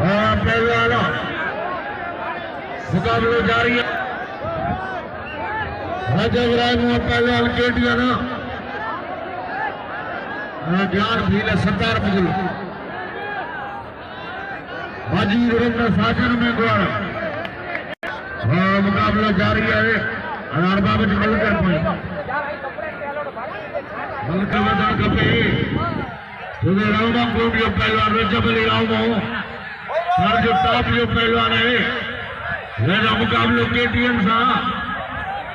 पहलवान मुकाबले जारी है। रजब राय पहलवान केटिया ध्यान भील सत्तार मुगल बाजी रविंद्र साजन में द्वारा मुकाबला जारी है। अनारबा में मलकर मलकर कपे तुझे रावणा कोटियो पहलवान रजब अली राव हर जो टॉप जो पहलवान है मेरा मुकाबले केटीएम सा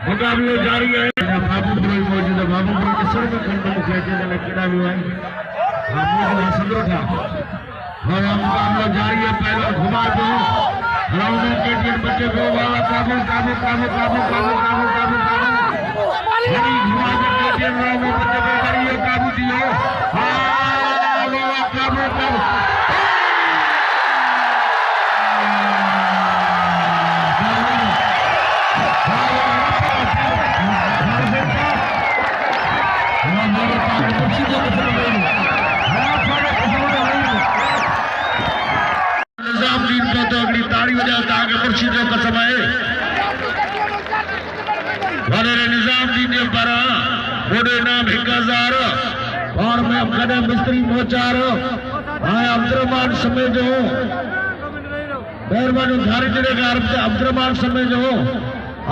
मुकाबले जारी है। बाबूपुर मौजूद है। बाबूपुर के सर में खंड मुख्य किड़ा भी है सदरो था। मुकाबला जारी है। पहलवान घुमा दो रावण केटीएम बच्चे को बाबा काबू काबू काबू काबू काबू काबू काबू काबू घुमा दो केटीएम रावण बच्चे को करिए काबू दियो काबू काबू निजामुद्दीन को तो अगली ताड़ी बजाता आगे मुर्शिदों का समय वाले निजामुद्दीन ने पर बड़े नाम 1000 और मैं कदम मिस्त्री मोचार अब्दुर्रहमान समय जो मेहरबानी धारी जिले का अब्दुर्रहमान समय जो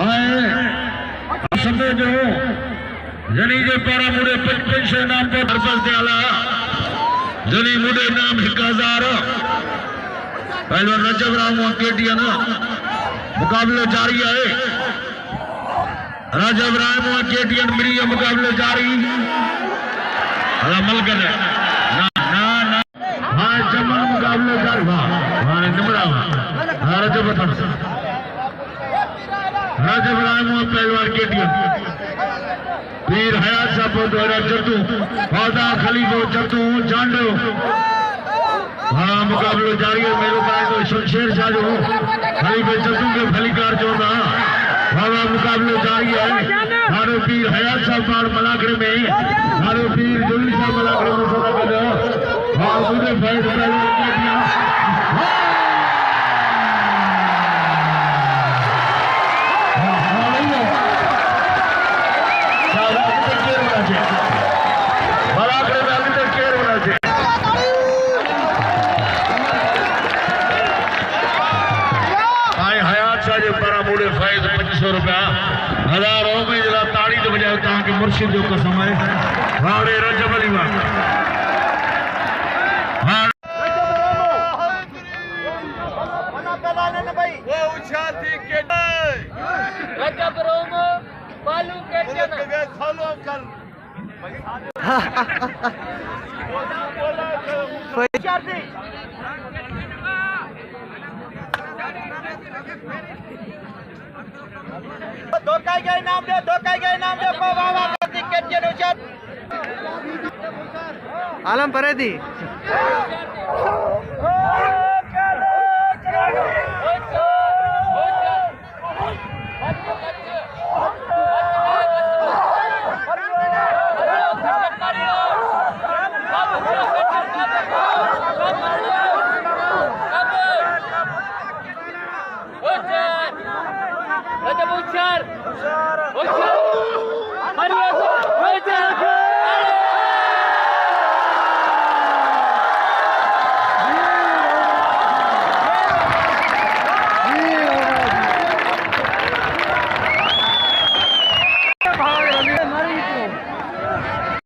आए समय जो जनी जे पारा मुड़े 55 नाम पर बरपस दियाला जनी मुड़े नाम 1000 पहलवान रजब राम केटिया मुकाबले जारी है। रजब राम केटियन मिली मुकाबले जारी अमल कर ना ना ना हाँ जमन मुकाबले जारी हाँ निमरा रजब रजब राम पहलवान केटियन पीर हयात साहब द्वारा जद्दू फौजा खलीफो जद्दू जांडो हाँ मुकाबले जारी है। मेरे पास तो शमशेर शाह जो खलीफे जद्दू के फलीकार जो ना हाँ मुकाबले जारी है। मारो पीर हयात साहब मलाकड़े में मारो पीर जुल्ली साहब मलाकड़े में सदा कर हाँ मुझे फैज पहले हजारों में जरा ताड़ी तो बजाय ताकि मुर्शिद जो का समय वाड़े रजब अली रजब रोमो बालू के फॉलो कर धोखाई गए नाम दे को बाबा टिकट के अनुसार आलम परेदी